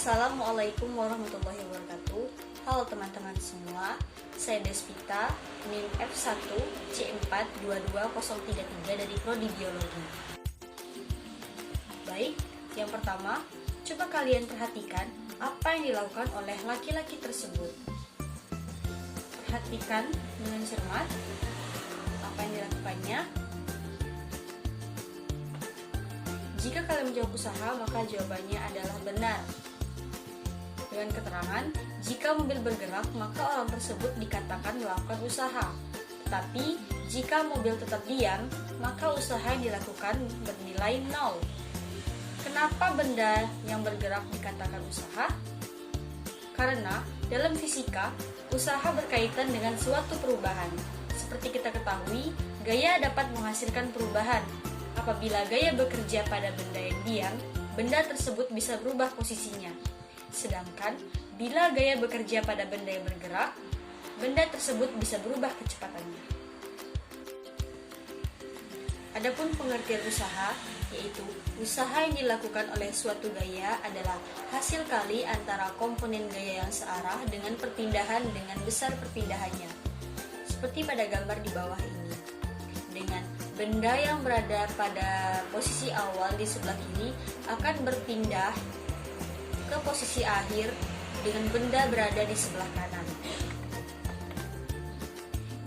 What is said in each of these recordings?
Assalamualaikum warahmatullahi wabarakatuh. Halo teman-teman semua, saya Despita, NIM F1 C42203 dari Prodi Biologi. Baik, yang pertama, coba kalian perhatikan apa yang dilakukan oleh laki-laki tersebut. Perhatikan dengan cermat apa yang dilakukannya. Jika kalian menjawab usaha, maka jawabannya adalah benar. Dengan keterangan, jika mobil bergerak, maka orang tersebut dikatakan melakukan usaha. Tetapi, jika mobil tetap diam, maka usaha yang dilakukan bernilai 0. Kenapa benda yang bergerak dikatakan usaha? Karena dalam fisika, usaha berkaitan dengan suatu perubahan. Seperti kita ketahui, gaya dapat menghasilkan perubahan. Apabila gaya bekerja pada benda yang diam, benda tersebut bisa berubah posisinya. Sedangkan, bila gaya bekerja pada benda yang bergerak, benda tersebut bisa berubah kecepatannya. Adapun pengertian usaha, yaitu usaha yang dilakukan oleh suatu gaya adalah hasil kali antara komponen gaya yang searah dengan perpindahan dengan besar perpindahannya. Seperti pada gambar di bawah ini. Dengan benda yang berada pada posisi awal di sebelah kiri akan berpindah ke posisi akhir dengan benda berada di sebelah kanan.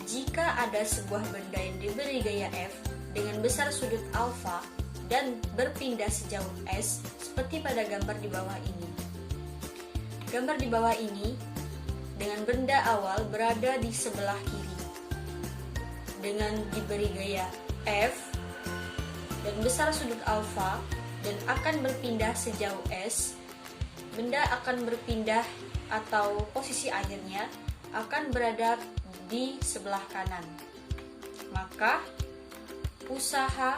Jika ada sebuah benda yang diberi gaya F dengan besar sudut alfa dan berpindah sejauh S seperti pada gambar di bawah ini. Gambar di bawah ini dengan benda awal berada di sebelah kiri. Dengan diberi gaya F dan besar sudut alfa dan akan berpindah sejauh S, benda akan berpindah atau posisi akhirnya akan berada di sebelah kanan. Maka usaha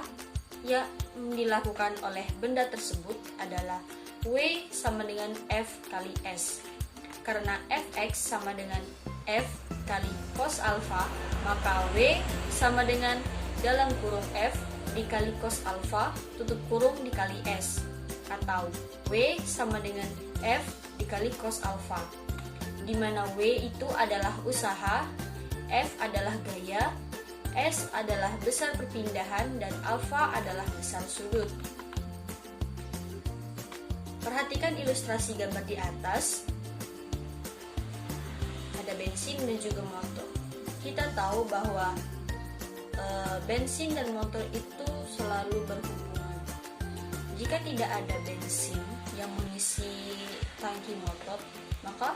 yang dilakukan oleh benda tersebut adalah W sama dengan F kali S. Karena Fx sama dengan F kali cos alfa, maka W sama dengan dalam kurung F dikali cos alfa tutup kurung dikali S, atau W sama dengan F dikali cos alfa, di mana W itu adalah usaha, F adalah gaya, S adalah besar perpindahan, dan alfa adalah besar sudut. Perhatikan ilustrasi gambar di atas. Ada bensin dan juga motor. Kita tahu bahwa bensin dan motor itu selalu berhubungan. Jika tidak ada bensin yang mengisi tangki motor, maka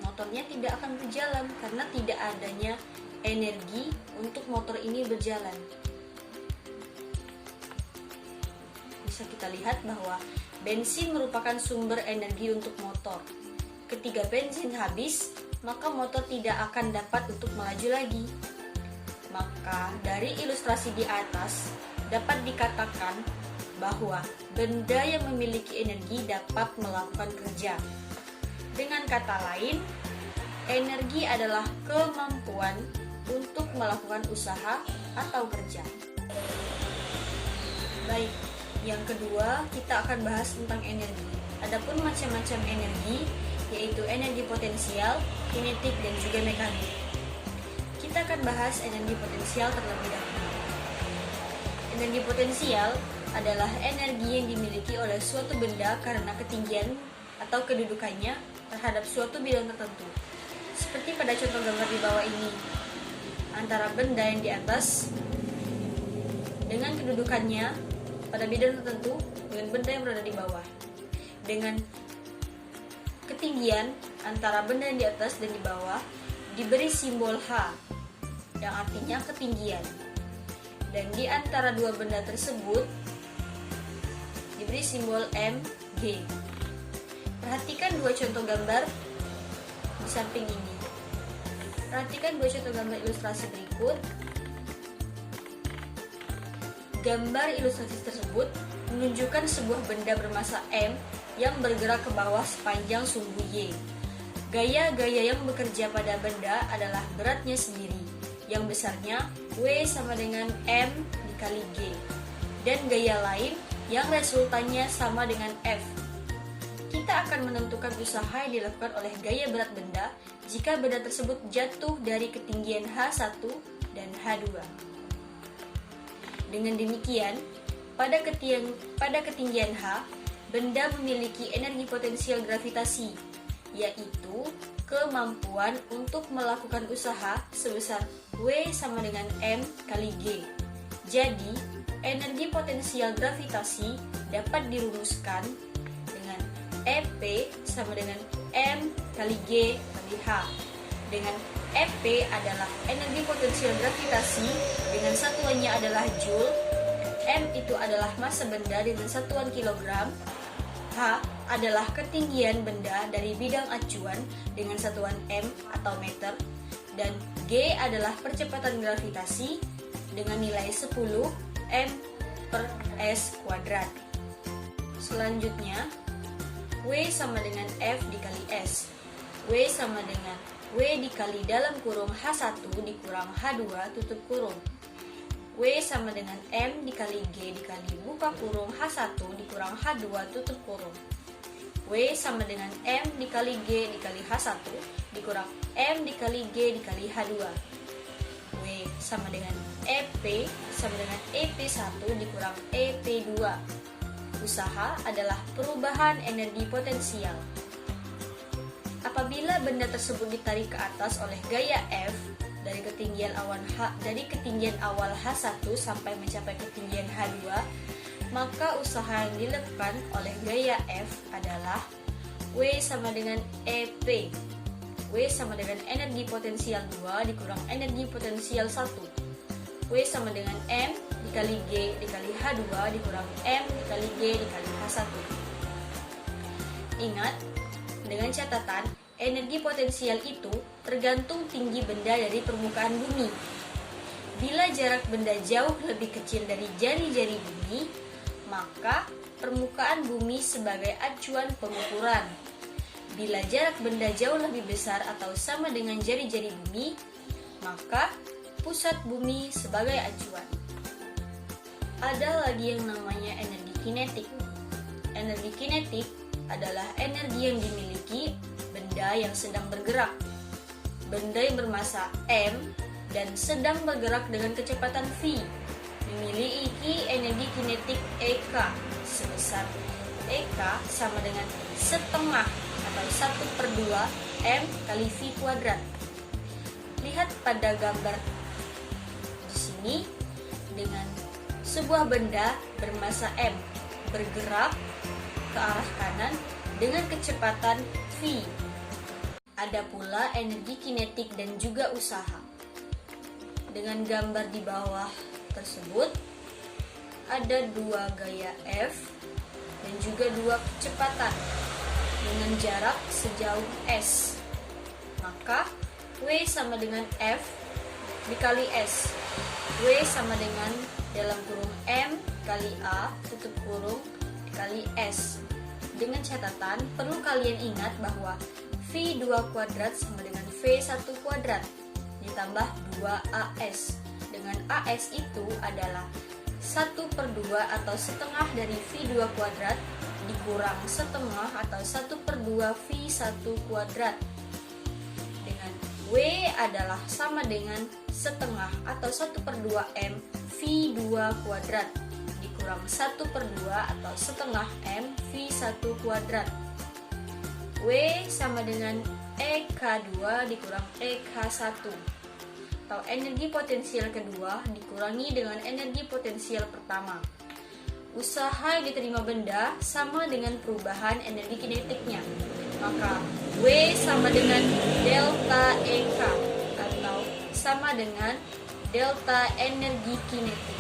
motornya tidak akan berjalan karena tidak adanya energi untuk motor ini berjalan. Bisa kita lihat bahwa bensin merupakan sumber energi untuk motor. Ketika bensin habis, maka motor tidak akan dapat untuk melaju lagi. Maka dari ilustrasi di atas dapat dikatakan bahwa benda yang memiliki energi dapat melakukan kerja. Dengan kata lain, energi adalah kemampuan untuk melakukan usaha atau kerja. Baik, yang kedua kita akan bahas tentang energi. Adapun macam-macam energi, yaitu energi potensial, kinetik, dan juga mekanik. Kita akan bahas energi potensial terlebih dahulu. Energi potensial adalah energi yang dimiliki oleh suatu benda karena ketinggian atau kedudukannya terhadap suatu bidang tertentu. Seperti pada contoh gambar di bawah ini, antara benda yang di atas dengan kedudukannya pada bidang tertentu dengan benda yang berada di bawah. Dengan ketinggian antara benda yang di atas dan di bawah diberi simbol H yang artinya ketinggian, dan di antara dua benda tersebut diberi simbol MG. Perhatikan dua contoh gambar di samping ini. Perhatikan dua contoh gambar ilustrasi berikut. Gambar ilustrasi tersebut menunjukkan sebuah benda bermassa M yang bergerak ke bawah sepanjang sumbu Y. Gaya-gaya yang bekerja pada benda adalah beratnya sendiri, yang besarnya W sama dengan M dikali G, dan gaya lain yang resultannya sama dengan F. kita akan menentukan usaha yang dilakukan oleh gaya berat benda jika benda tersebut jatuh dari ketinggian H1 dan H2. Dengan demikian, pada ketinggian H, benda memiliki energi potensial gravitasi, yaitu kemampuan untuk melakukan usaha sebesar W sama dengan M kali G. Jadi, energi potensial gravitasi dapat dirumuskan dengan EP sama dengan M kali G kali H. Dengan EP adalah energi potensial gravitasi dengan satuannya adalah Joule, M itu adalah massa benda dengan satuan kilogram, H adalah ketinggian benda dari bidang acuan dengan satuan M atau meter, dan G adalah percepatan gravitasi dengan nilai 10 M per S kuadrat. Selanjutnya, W sama dengan F dikali S. W sama dengan W dikali dalam kurung H1 dikurang H2 tutup kurung. W sama dengan M dikali G dikali buka kurung H1 dikurang H2 tutup kurung. W sama dengan M dikali G dikali H1 dikurang M dikali G dikali H2. W sama dengan EP sama dengan EP1 dikurang EP2. Usaha adalah perubahan energi potensial. Apabila benda tersebut ditarik ke atas oleh gaya F dari ketinggian awal H1 sampai mencapai ketinggian H2, maka usaha yang dilakukan oleh gaya F adalah W sama dengan EP. W sama dengan energi potensial 2 dikurang energi potensial 1. W sama dengan M dikali G dikali H2 dikurang M dikali G dikali H1. Ingat, dengan catatan, energi potensial itu tergantung tinggi benda dari permukaan bumi. Bila jarak benda jauh lebih kecil dari jari-jari bumi, maka permukaan bumi sebagai acuan pengukuran. Bila jarak benda jauh lebih besar atau sama dengan jari-jari bumi, maka pusat bumi sebagai acuan. Ada lagi yang namanya energi kinetik. Energi kinetik adalah energi yang dimiliki benda yang sedang bergerak. Benda yang bermassa M dan sedang bergerak dengan kecepatan v memiliki energi kinetik EK sebesar EK sama dengan setengah atau 1/2 M kali v kuadrat. Lihat pada gambar di sini, dengan sebuah benda bermassa M bergerak ke arah kanan dengan kecepatan v. Ada pula energi kinetik dan juga usaha. Dengan gambar di bawah tersebut, ada dua gaya F dan juga dua kecepatan dengan jarak sejauh S. Maka W sama dengan F dikali S. W sama dengan dalam kurung M kali A tutup kurung dikali S. Dengan catatan, perlu kalian ingat bahwa V2 kuadrat sama dengan V1 kuadrat ditambah 2AS. Dengan AS itu adalah 1/2 atau setengah dari V2 kuadrat dikurang setengah atau 1/2 V1 kuadrat. Dengan W adalah sama dengan setengah atau 1/2 M V2 kuadrat dikurang 1/2 atau setengah M V1 kuadrat. W sama dengan EK2 dikurang EK1 atau energi potensial kedua dikurangi dengan energi potensial pertama. Usaha yang diterima benda sama dengan perubahan energi kinetiknya. Maka W sama dengan delta EK atau sama dengan delta energi kinetik.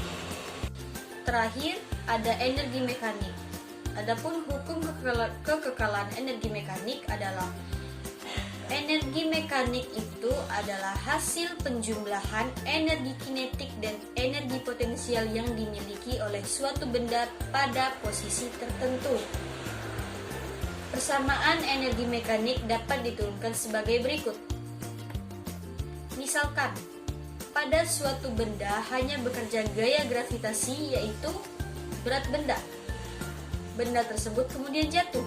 Terakhir, ada energi mekanik. Adapun hukum kekekalan energi mekanik adalah energi mekanik itu adalah hasil penjumlahan energi kinetik dan energi potensial yang dimiliki oleh suatu benda pada posisi tertentu. Persamaan energi mekanik dapat diturunkan sebagai berikut. Misalkan, pada suatu benda hanya bekerja gaya gravitasi, yaitu berat benda. Benda tersebut kemudian jatuh.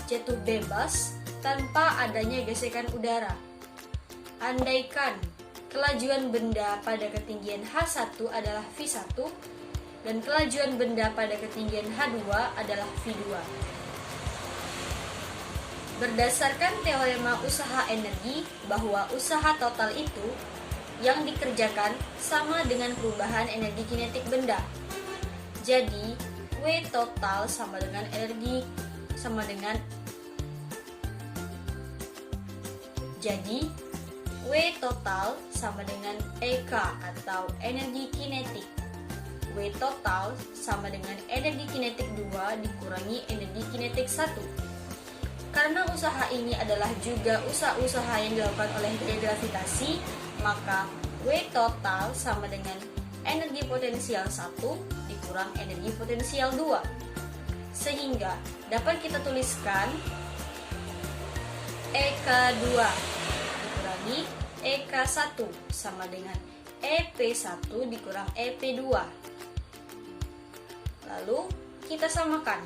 jatuh bebas tanpa adanya gesekan udara. Andaikan kelajuan benda pada ketinggian H1 adalah V1 dan kelajuan benda pada ketinggian H2 adalah V2. Berdasarkan teorema usaha energi, bahwa usaha total itu yang dikerjakan sama dengan perubahan energi kinetik benda. Jadi, W total sama dengan W total sama dengan EK atau energi kinetik. W total sama dengan energi kinetik 2 dikurangi energi kinetik 1. Karena usaha ini adalah juga usaha yang dilakukan oleh gaya gravitasi, maka W total sama dengan energi potensial 1 dikurang energi potensial 2. Sehingga dapat kita tuliskan EK2 dikurangi EK1 sama dengan EP1 dikurang EP2. Lalu kita samakan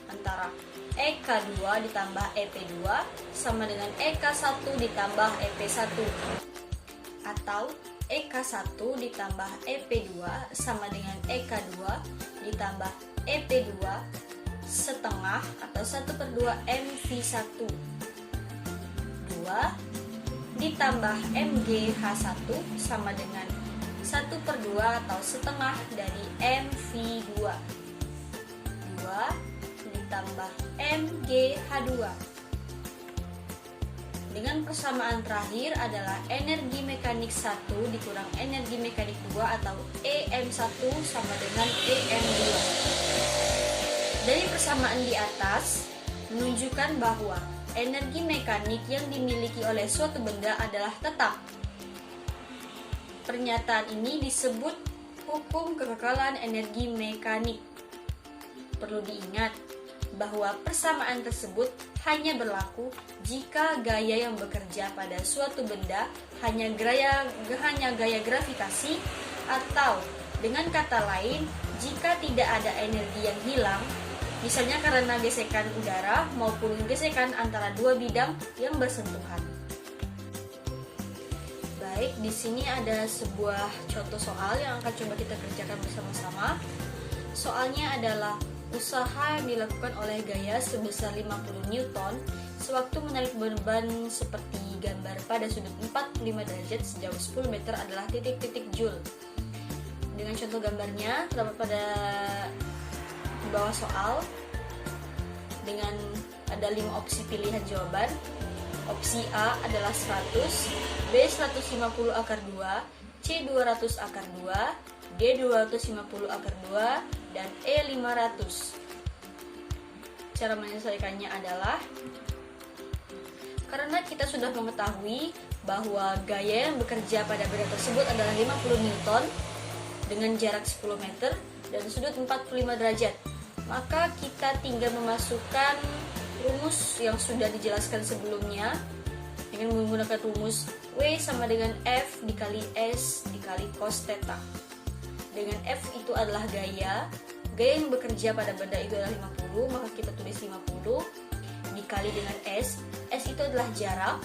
antara EK2 ditambah EP2 sama dengan EK1 ditambah EP1, atau EK1 ditambah EP2 sama dengan EK2 ditambah EP2 setengah atau 1/2 MV1, 2 ditambah MGH1 sama dengan 1/2 atau setengah dari MV2, 2 ditambah MGH2. Dengan persamaan terakhir adalah energi mekanik 1 dikurang energi mekanik 2 atau EM1 sama dengan EM2. Dari persamaan di atas menunjukkan bahwa energi mekanik yang dimiliki oleh suatu benda adalah tetap. Pernyataan ini disebut hukum kekekalan energi mekanik. Perlu diingat bahwa persamaan tersebut hanya berlaku jika gaya yang bekerja pada suatu benda hanya gaya gravitasi, atau dengan kata lain, jika tidak ada energi yang hilang, misalnya karena gesekan udara maupun gesekan antara dua bidang yang bersentuhan. Baik, di sini ada sebuah contoh soal yang akan coba kita kerjakan bersama-sama. Soalnya adalah usaha yang dilakukan oleh gaya sebesar 50 Newton sewaktu menarik beban seperti gambar pada sudut 45 derajat sejauh 10 meter adalah titik-titik joule. Dengan contoh gambarnya terdapat pada di bawah soal dengan ada 5 opsi pilihan jawaban. Opsi A adalah 100, B 150 akar 2, C 200 akar 2, D 250 akar 2, dan E 500. Cara menyelesaikannya adalah, karena kita sudah mengetahui bahwa gaya yang bekerja pada benda tersebut adalah 50 Newton dengan jarak 10 meter dan sudut 45 derajat, maka kita tinggal memasukkan rumus yang sudah dijelaskan sebelumnya dengan menggunakan rumus W sama dengan F dikali S dikali cos theta. Dengan F itu adalah gaya yang bekerja pada benda itu adalah 50, maka kita tulis 50 dikali dengan S itu adalah jarak.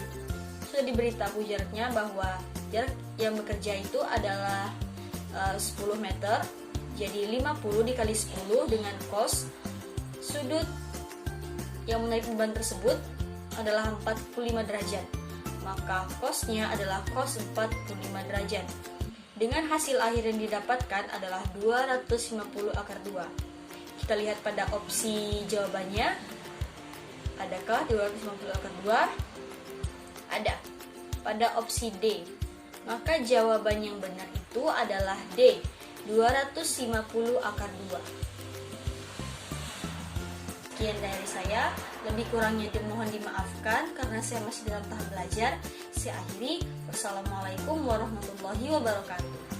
Sudah diberitahu jaraknya bahwa jarak yang bekerja itu adalah 10 meter, jadi 50 dikali 10 dengan cos sudut yang menarik beban tersebut adalah 45 derajat, maka cosnya adalah cos 45 derajat. Dengan hasil akhir yang didapatkan adalah 250 akar 2. Kita lihat pada opsi jawabannya. Adakah 250 akar 2? Ada. Pada opsi D. Maka jawaban yang benar itu adalah D, 250 akar 2. Sekian dari saya. Lebih kurangnya dimohon dimaafkan karena saya masih dalam tahap belajar. Saya akhiri. Wassalamualaikum warahmatullahi wabarakatuh.